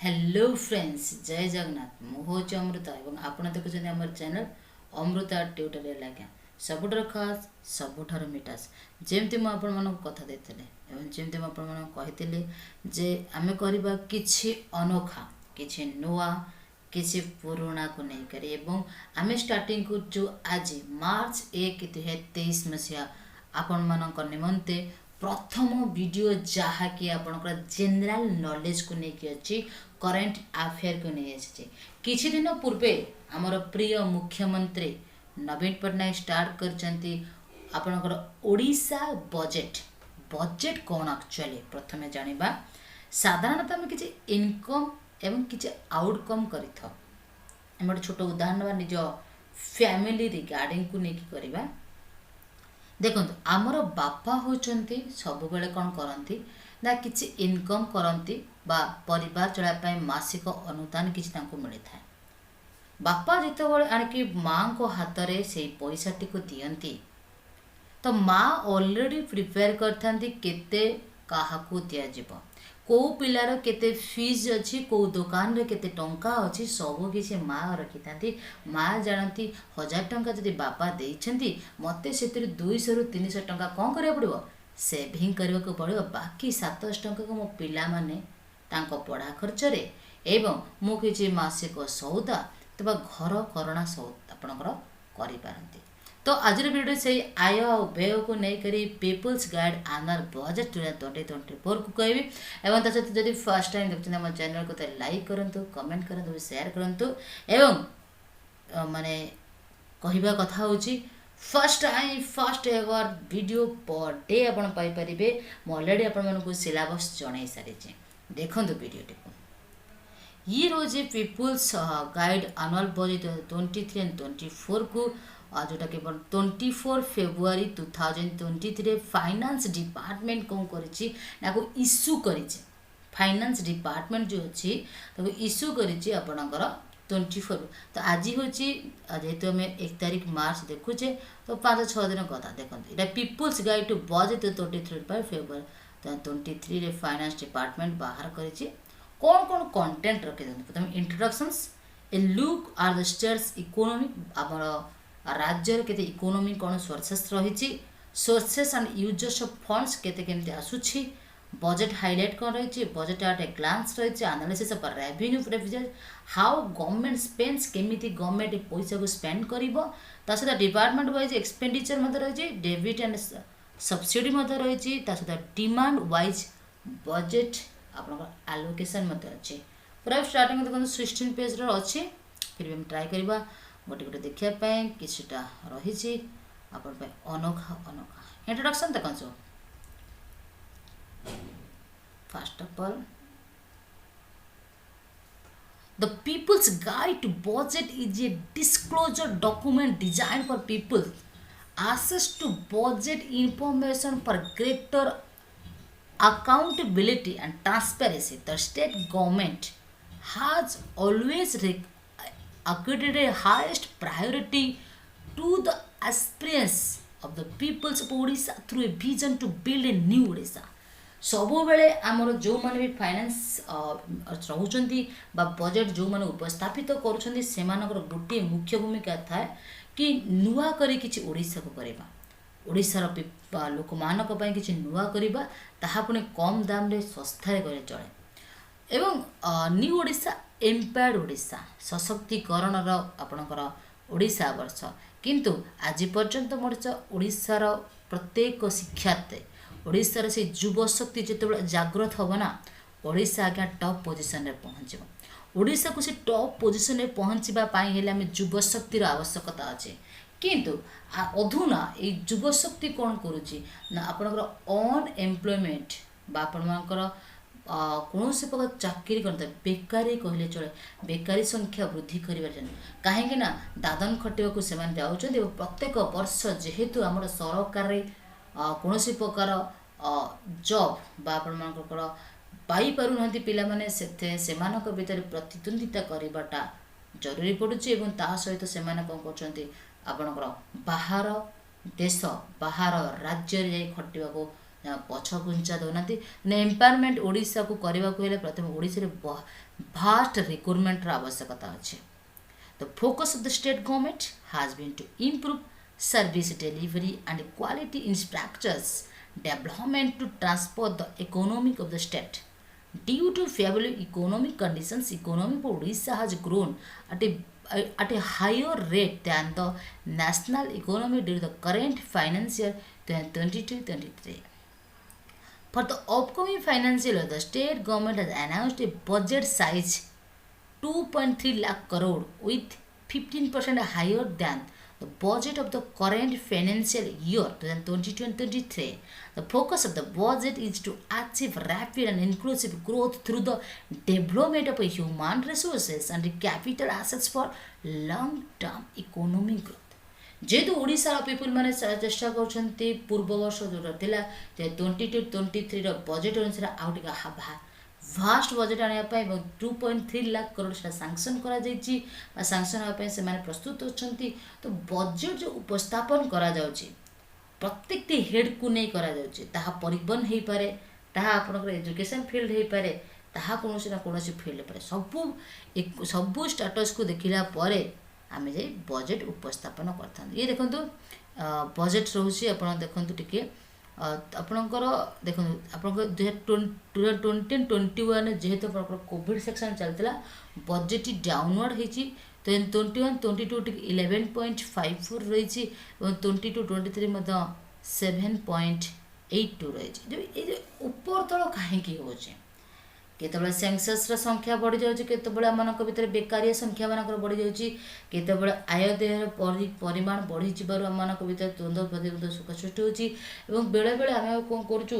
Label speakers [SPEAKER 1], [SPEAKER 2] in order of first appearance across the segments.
[SPEAKER 1] Hello friends, जय जगन्नाथ। मु हूँ अमृता और आप देखुं आम चैनल अमृता ट्यूटोरियल। आज्ञा सबुठार खास सबुठार मिठास जमती मुझे कथा देते जमती मुझे जे आमे करबा किछि अनोखा किछि नुआ किछि पुराणा को नहीं करी एवं आमे स्टार्टिंग को जो आज मार्च 1 2023 मसीहा आपण मान निमंते प्रथम वीडियो जहाँकि आपणकर जनरल नॉलेज को लेकिन अच्छी करेंट अफेयर को नहीं आसी किछि दिन पूर्वे आमर प्रिय मुख्यमंत्री नवीन पट्टनायक स्टार्ट करचंती आपणकर ओडिशा बजेट बजेट कौन एक्चुअली प्रथमे जानिबा। साधारणतः आम किछि इनकम एवं किछि आउटकम करिथो हम छोट उदाहरण बा निज फैमिली रिगार्डिंग को लेकिन करबा। देखो आमर बापा होचंती सब बेले कौन करती ना किसी इनकम करती बा परिवार चलाइपाई मासिक अनुदान किसी मिली था। बापा जिते आणिकी माँ को हाथ में से पैसाटी को दियंती तो माँ ऑलरेडी प्रिपेयर करथांती केते काहाकू दियाजिबो को पिलार केते फीस अच्छी को दुकान रे केते टंका अच्छी सब किसी माँ रखी था। माँ जानती 1000 टंका जदि बापा देइछंती मते से 200 रु 300 टंका कौन करिया पड़िबो सेविंग करबा को पड़िबो। बाकी 700 टंका को मो पिला माने तांको पढ़ा खर्च रे एवं मु किछि मासिक सौदा तबा घर करଣା सौदा आपनकर करि पारंती। तो आज वीडियो से आय और व्यय को लेकर पीपल्स गाइड आनुअल बजेट 2024 को कहबी एवं सहित जब फर्स्ट टाइम देखते आम चैनल को लाइक करूँ कमेंट करूँ शेयर करूँ एवं माने कहवा कथा हूँ first ever video per day आपन पाई परिबे। मु ऑलरेडी आपन सिलेबस जणाई सारी देखो वीडियोटी को। ये रोज peoples guide annual budget 23 and 24 को जोटा कि 24 फेब्रुआरी 2023 फाइनेंस डिपार्टमेंट कौन करिछि ना को इश्यू करिछि। फाइनेंस डिपार्टमेंट जो अच्छी ताको इश्यू करिछि आपणकर 24। तो आज हूँ जेहेतु आम 1 तारिख मार्च देखुचे तो 5-6 दिन कथा देखते यहाँ people's guide to budget 23 February 23 रे फाइनेंस डिपार्टमेंट बाहर करिछि कौन कौन कंटेंट रखी प्रथम introductions a look at the state's economy आमर राज्य केते इकोनॉमी कौन सोर्सेस रही sources and users of funds केते केमते आसुछि बजेट हाईलाइट कौन रही बजेट एट ए ग्लांस रही analysis of revenue deficit how government spends केमिति गवर्नमेंट पैसा को स्पेंड करिवो ता सहित डिपार्टमेंट वाइज एक्सपेंडिचर मते रही डेबिट एंड सब्सिडी मते रही ता सहित डिमांड वाइज बजेट आपनकर एलोकेशन मते अछि। पूरा स्टार्टिंग देखो 16 पेज रो अछि फिर भी हम ट्राई करबा गोटे गोटे देखिया पाए किछटा रही अपन पे अनोखा अनोखा इंट्रोडक्शन देखो। First of all the people's guide to budget is a disclosure document design for people access to budget information for greater accountability and transparency. The state government has always accorded a highest priority to the aspirants of the peoples of Odisha through a vision to build a new Odisha. सबु बेले आमर जो माने भी finance रहउचंती बा budget जो माने उपस्थापित करूचंती सेमानकर गोटे मुख्य भूमिका थाए कि नुआ करी किछि ओडिसा को करबा ओडिसा रो लोक मानक पई किछि नुआ करबा ताहा पुने कम दाम रे सस्ता रे करे चले एवं न्यू ओडिसा एम्पायर्ड ओडिसा सशक्तिकरण रो आपनकर ओडिसा वर्ष किंतु आज पर्यंत मर्च ओडिसा रो प्रत्येक शिक्षार्थे ओडिसा से युव शक्ति जिते जागृत हम ना ओडिसा आज्ञा टॉप पोजिशन रे पहुँचो ओडिसा को से टॉप पोजिशन रे पहुँचापी हेले आम युव शक्तिर आवश्यकता अच्छे किंतु अधुना ये युव शक्ति कौन करुच्ची ना आपणकर अनएम्प्लॉयमेंट बा आपणकर कौन से प्रकार चाकरी करते बेकारी कहले चले बेकारी संख्या वृद्धि कर कहीं दादन खटिया से जाऊँ प्रत्येक वर्ष जेहेतु आम सरकार कौन प्रकार जॉब बा आपणकर पाई पारु नहंती पिला माने से भितर प्रतिद्वंदिता करवाटा जरूरी पड़ुछि एवं ता सहित से कौन करछंती आपणकर बाहर देश बाहर राज्य रे खटिया को पछ घुंचा दौना एम्पावरमेंट ओडिशा को करने को प्रथम ओडिशा भास्ट रिक्रुटमेंट आवश्यकता अच्छे। The focus of the state government has been to improve service delivery and quality infrastructures development to transport the economy of the state. Due to favorable economic conditions, economy of Odisha has grown at a higher rate than the national economy during the current financial year 2022-23. For the upcoming financial year, the state government has announced a budget size 2.3 lakh crore with 15% higher than the budget of the current financial year 2022-23. The focus of the budget is to achieve rapid and inclusive growth through the development of human resources and capital assets for long-term economic growth. जेहेतु Odisha people मैंने चेष्टा कर पूर्व वर्ष जो 22-23 budget अनुसार आउ टे भास्ट बजेट आने 2.3 लाख करोड़ से सांक्शन करा सांक्शन से प्रस्तुत अच्छा। तो बजेट जो उपस्थापन करा प्रत्येक हेड को नहीं करा परिवहन हो पारे आपनकर एजुकेशन फील्ड हो पारे कौन ना कौन फील्ड पर सबू स्टाटस को देखला आम जा बजेट उपस्थापन करता। ये देखो बजेट रोचे आप देखो टी आपणकर देखो आप 2020-21 जेहेतु कोविड सेक्शन चलता बजेट डाउनवर्ड होती तो 21-22 11.54 रही 22-23 7.82 रही। ऊपर तल कहीं हो केतबले सेंसस संख्या बढ़ी जाउची केतबले आमनक भितर बेकारिया संख्या मानकर बढ़ी जाउची केतबले आय देहर परिमाण बढ़ी जिबारु आमनक भितर द्वंद्व प्रतिद्वंद्व सुख सृष्टि होची एवं बेले बेले आमे कोन करचु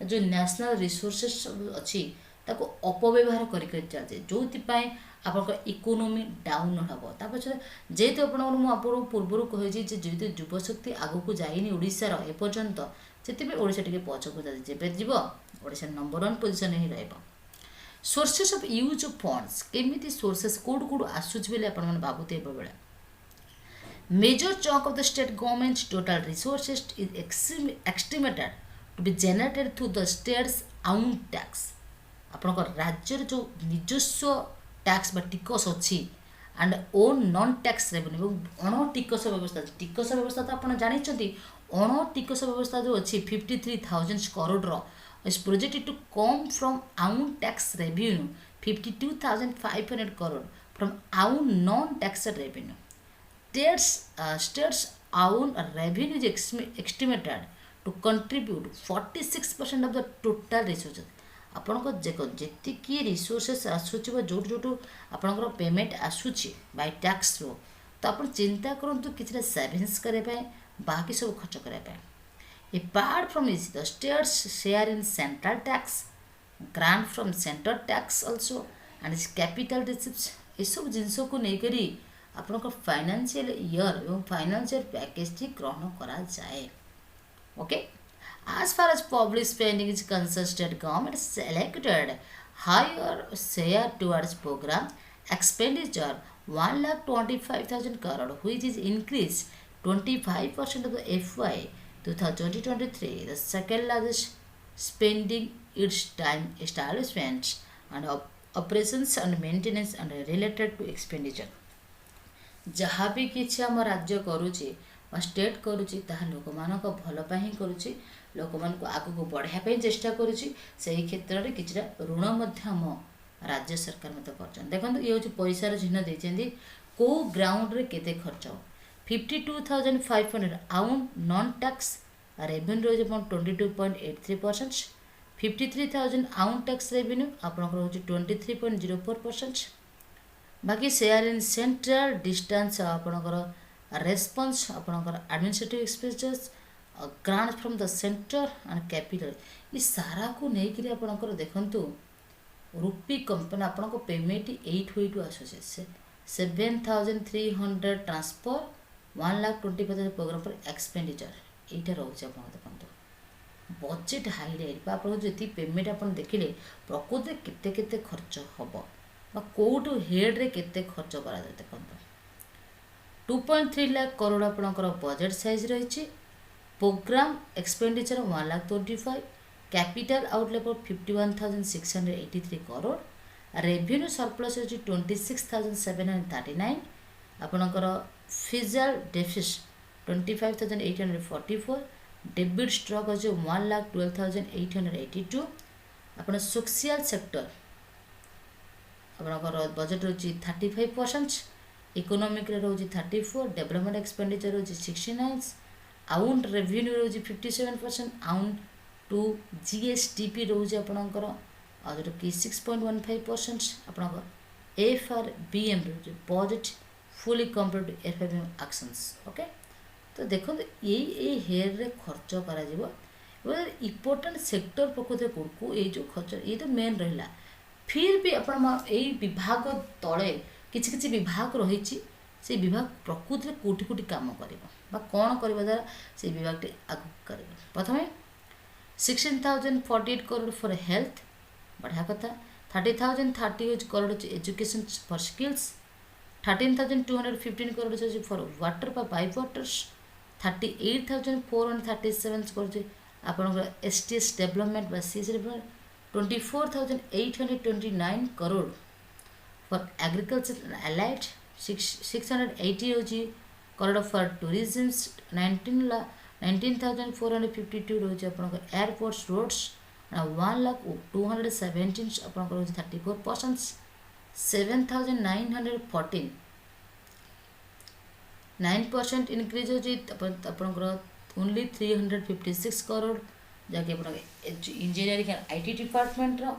[SPEAKER 1] जो नेशनल रिसोर्सेस अछि ताको अपव्यवहार करिक चलते जोति पय आपनक इकोनॉमी डाउन हबो। ता पछे जेते आपण मु आपन पूर्वरु कहि जे जेते युवा शक्ति आगु को जाइनी ओडिसा रो ए पर्यंत सेति बे ओडिसा टिके पछकु जाय जेबे जीवो ओडिसा नंबर 1 पोजीशन ही रहबो। Sources of use of funds केमिति सोर्सेस कोड कोड आसुच बेले आपण मन भाबुते बेले major chunk of the state government total resources is estimated to be generated through the state's own tax. आपण राज्य जो निजस्व टैक्स बा टिकस अछि and own non tax revenue अण टिकस व्यवस्था तो आपण जानि छथि अण टिकस व्यवस्था जो अछि 53,000 करोड़ रो is projected to come from own tax revenue 52,500 crore from own non-tax revenue. States own revenue is estimated to contribute 46% of the total resources. आपनको देखो जेतिकी रिसोर्सेस आसुची जो जो आपनकर पेमेंट आसुची बाय टैक्स रो तो आप चिंता करंतु किछरा सेविंग्स करे पाए बाकी सब खर्च करे पाए। Apart from this, the states share in central tax, grant from central tax also, and its capital receipts. ये सब जिनसों को नहीं करी आपनों फाइनेंशियल ईयर एवं फाइनेंशियल पैकेज टी ग्रहण करा जाए। Okay, as far as public spending is concerned, state government selected higher share towards program expenditure 1,25,000 crore, which is increased 25% of the FY 2023, the second largest spending its time establishments and operations and maintenance and related to expenditure. जहाँ भी किसी आम राज्य करुचे state करुचे ताहा लोक मानक भल पाई करुचे लोक मान को आगु को बढ़ाई चेष्टा करुचे सही क्षेत्र में किछिटा ऋण मध्य आम राज्य सरकार मत कर देखो ये हूँ पैसार चिन्ह देते को ग्राउंड रे केते खर्च 52,500 आउन नॉन टैक्स रेवेन्यू रही 22.83%, 53,000 आउन टैक्स रेवेन्यू आपंकर 23.04%। बाकी शेयर इन सेंट्रल डिस्टेंस आपंकर रेस्पॉन्स आपंकर administrative expenses grant from the centre and capital ये सारा को लेकिन आपंकर देखंतु रुपी कंपनी आपंक पेमेंट 8 हुई आसुचे 7,300 ट्रांसफर 1,20,000 प्रोग्राम पर एक्सपेंडिचर यहाँ रोचे आप देखो बजेट हाईलाइट आप जी पेमेंट आप देखिले प्रकृत केते खर्च हम कौटू हेड रे केते खर्च करा देखो 2.3 लाख करोड़ आपंकर बजेट साइज रही programme expenditure 1,25,000, capital outlay for 51,683 crore, revenue surplus होची 26,739, आपणकर फिजिकल डेफिसिट 25,844, डेबिट स्टॉक होची 1,12,882, आपण सोशल सेक्टर आपणकर बजेट रोची 35%, इकोनॉमिक रे रोची 34, डेवलपमेंट एक्सपेंडिचर रोची 69, आउंड रेवेन्यू रोची 57%, आउंड टू जीएसडीपी रोची आपणकर जो कि 6.15%, आपणकर एफआरबीएम रोची budget fully complete FRBM actions. Okay, तो देखो ये हेयर रे खर्च करा जीवो इम्पोर्टेंट सेक्टर प्रकृति को ये जो खर्च ये तो मेन रहा, फिर भी आपण यही विभाग तले किसी किसी विभाग रही से विभाग प्रकृति में कोटि कोटि काम कर कौन करने द्वारा से विभाग आग कर। प्रथम 16,048 करोड़ फॉर हेल्थ, बढ़िया कथा। 30,030 crore education for skills, 13,215 crore for water for pipe waters, 38,437 crore आपन एसटीएस डेवलपमेंट बा CS development, 24,829 crore for agriculture and allied, 680 crore for tourism, 19,452 रोज आपन एयरपोर्ट्स रोड्स, 1,217 आपन 34%, 7,914 9% इंक्रीज होची आपन ओनली 356 करोड़ जहाँकि आप इंजीनियरिंग एंड आईटी डिपार्टमेंट रो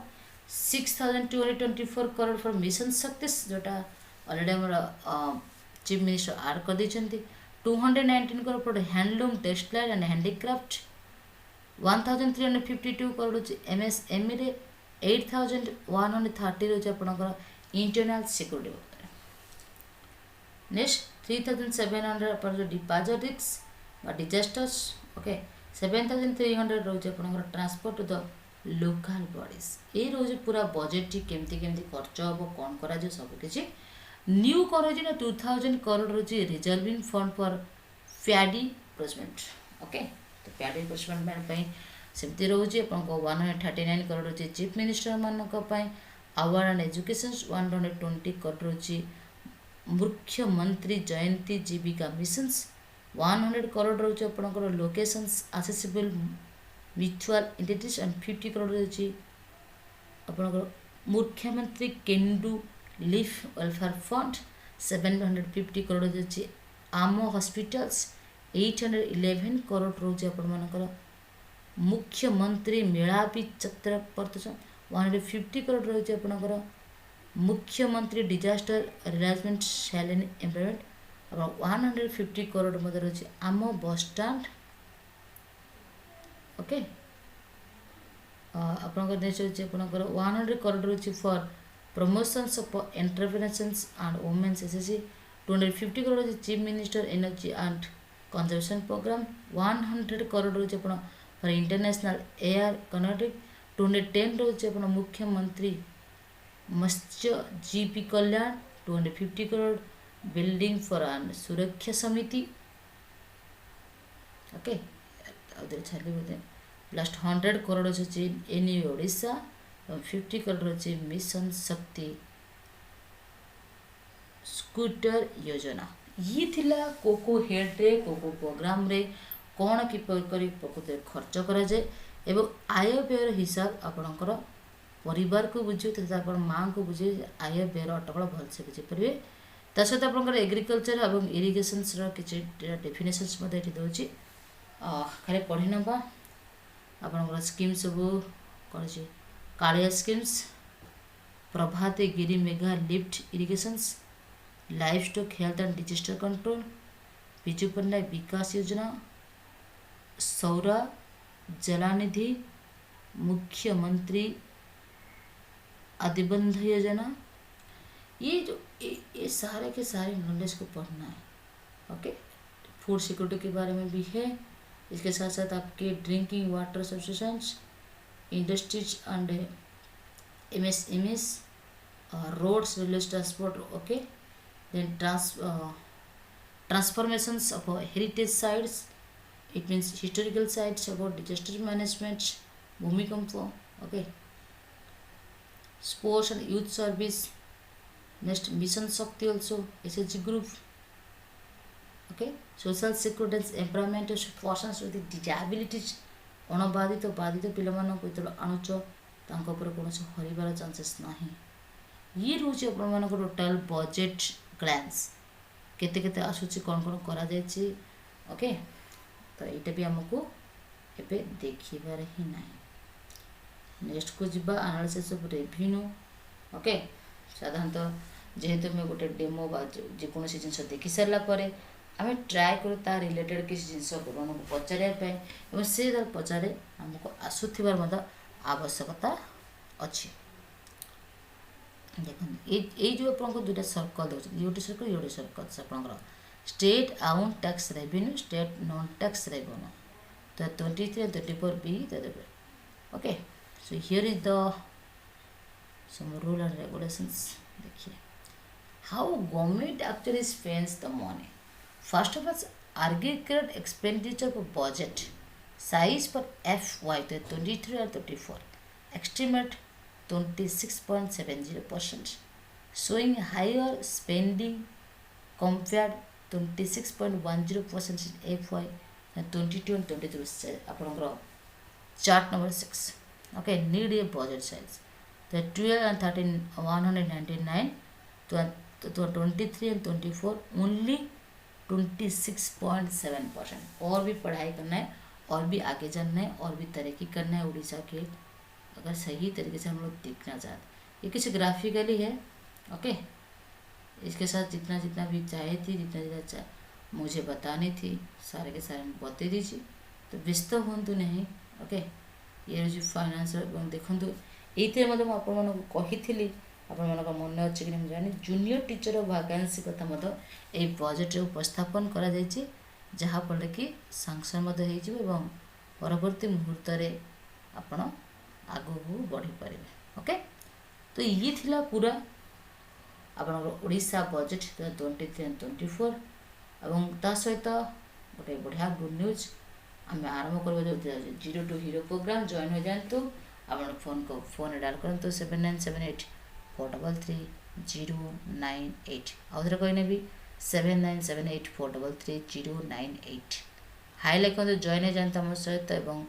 [SPEAKER 1] 6,224 करोड़ फॉर मिशन सक्सेस जोटा ऑलरेडी आम चीफ मिनिस्टर आड कर देछंती, 219 crore for handloom textile and handicraft, 1,352 crore MSME रे, 8,130 रोज आपनकर इंटरनल सिक्योरिटी। नेक्स्ट 3,700 अपन जो डिपाजर रिस्क डिजास्टर्स, ओके 7,300 रोज आपनकर transport to the local bodies. ये रोज पूरा बजेट केमती केमती खर्च हम कौन करा सब किसी न्यू कर 2,000 करोड़ रोज reserving fund for paddy placement. Okay, तो पैडी प्लेसमेंट सेमती रोज आपको 139 करोड़ रोज चीफ मिनिस्टर मानक अवार्ड एंड एजुकेशन, 120 करोड़ रोज मुख्यमंत्री जयंती जीविका मिशंस, 100 करोड़ रोज आपनकर locations accessible mutual entities and 50 crore रोज आपनकर मुख्यमंत्री kendu leaf welfare fund, 750 crore रोज आमो हॉस्पिटल्स, 811 करोड़ रोज आपनकर मुख्यमंत्री मेलापी छत्र प्रदर्शन, 150 करोड़ रोज आपनकर मुख्यमंत्री डिजास्टर रिलाइजमेंट सैलरी एम्प्लॉयमेंट, और 150 करोड़ मध्य रही आम बस स्टाण्ड। ओके, आपनकर नेक्स्ट होची आपनकर 100 करोड़ रही for promotions of entrepreneurship and women's SSC, 250 crore रही chief minister energy and conservation programme, 100 crore रही अपन फॉर इंटरनेशनल एयर कनेक्टिविटी, 210 रही अपन मुख्यमंत्री मत्स्य जीपी कल्याण, 250 करोड़ बिल्डिंग फॉर एन सुरक्षा समिति। ओके, छाली बोलते लास्ट 100 करोड़ अच्छे एनी ओडिशा, 50 करोड़ अच्छे मिशन शक्ति स्कूटर योजना। ये थिला को हेड रे को प्रोग्राम रे कौन कि प्रकृत खर्च करा जाए एवं आय व्ययर हिसाब आपणकर परिवार को बुझे तो माँ को बुझे आय व्ययर अटकल भलसे बुझीपारे। ता सहित आप एग्रीकल्चर और इरिगेशन्स किसी डेफिनेशन्स दूसरी खाली पढ़ी नवा आप स्कीम सब कौन कालिया स्कीम्स, प्रभाते गिरी mega lift irrigations, livestock health and disaster control, Biju Patnaik विकास योजना, सौर जलानिधि, मुख्यमंत्री आदिबंध योजना। ये जो ये सारे के सारे नॉलेज को पढ़ना है। ओके, फूड सिक्योरिटी के बारे में भी है, इसके साथ साथ आपके drinking water subsistence, industries and MSMEs, roads railway transport. Okay, then transformations of heritage sites, it means historical sites about disaster management, bhumikampa. Okay, sports and youth service. Next, mission shakti also, SHG group. Okay, social security employment of persons with disabilities. ଅଣବାଧିତ ବାଧିତ ପିଲାମାନଙ୍କୁ ଯେତେବେଳେ ଆଣୁଛ ତାଙ୍କ ଉପରେ କୌଣସି ହରିବାର chances ନାହିଁ। ଇଏ ରହୁଛି ଆପଣମାନଙ୍କର ଟୋଟାଲ ବଜେଟ୍ ଗ୍ଲାନ୍ସ, କେତେ କେତେ ଆସୁଛି, କ'ଣ କ'ଣ କରାଯାଇଛି। ଓକେ, ତ ଏଇଟା ବି ଆମକୁ ଏବେ ଦେଖିବାର ହିଁ ନାହିଁ। ନେକ୍ସଟକୁ ଯିବା, ଆନାଲିସିସ୍ ଅଫ୍ ରେଭିନ୍ୟୁ। ଓକେ, ସାଧାରଣତଃ ଯେହେତୁ ଆମେ ଗୋଟେ ଡେମୋ ବା ଯେକୌଣସି ଜିନିଷ ଦେଖି ସାରିଲା ପରେ ଆମେ ଟ୍ରାଏ କରୁ ତା ରିଲେଟେଡ଼୍ କିଛି ଜିନିଷ ଆପଣଙ୍କୁ ପଚାରିବା ପାଇଁ, ଏବଂ ସେ ପଚାରେ ଆମକୁ ଆସୁଥିବାର ମଧ୍ୟ ଆବଶ୍ୟକତା ଅଛି। ଦେଖନ୍ତୁ ଏଇ ଯେଉଁ ଆପଣଙ୍କୁ ଦୁଇଟା ସର୍କଲ୍ ଦେଉଛନ୍ତି, ଇଏ ଗୋଟେ ସର୍କଲ୍, ଇଏ ଗୋଟେ ସର୍କଲ୍, ଆପଣଙ୍କର state own tax revenue, state non tax revenue. ତ 23 and 24 B ଦେବେ। Okay, so here is the some rule and regulations. देखिए how government actually spends the money. First of all, aggregate expenditure for budget size for FY 23 and 24 estimate 26.70%, showing higher spending compared 26.10% in FY 22 and 23. ଆପଣଙ୍କର chart number 6. Okay, need a budget size. The 12 and 13 199, to 23 and 24 only 26.7%। और भी पढ़ाई करना है, और भी आगे जानना है, और भी तरक्की करना है उड़ीसा के, अगर सही तरीके से हम लोग देखना चाहते। ये कुछ ग्राफिकली है। ओके, इसके साथ जितना जितना भी चाहे थी, जितना जितना मुझे बतानी थी, सारे के सारे बता दीजिए, तो व्यस्त हूँ नहीं। ओके, ये हूँ फाइनान्स। देखूँ ये कही आपण मन अच्छे कि जानी जूनियर टीचर वैकेंसी कथा ये बजेट उपस्थापन करा जहाँफल कि सांसन एवं परवर्ती मुहूर्त आपण आगू बढ़ी पारे। ओके, तो ये थिला पूरा आपनकर ओडिशा बजेट 23 and 24 एवं ता सहित गोटे बढ़िया गुड न्यूज आम आरंभ करवा 0 to Hero प्रोग्राम जॉइन हो जातु। आप फोन डायल करूँ 7978433098। आउे कहने भी 7978433098। हाई लिखते जॉइन हो जाते आम सहित एवं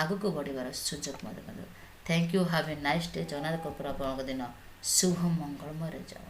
[SPEAKER 1] आगक बढ़ार सुजोग देखते। Thank you, have a nice day. Jagannath कृपा दिन शुभ मंगलमय जाओ।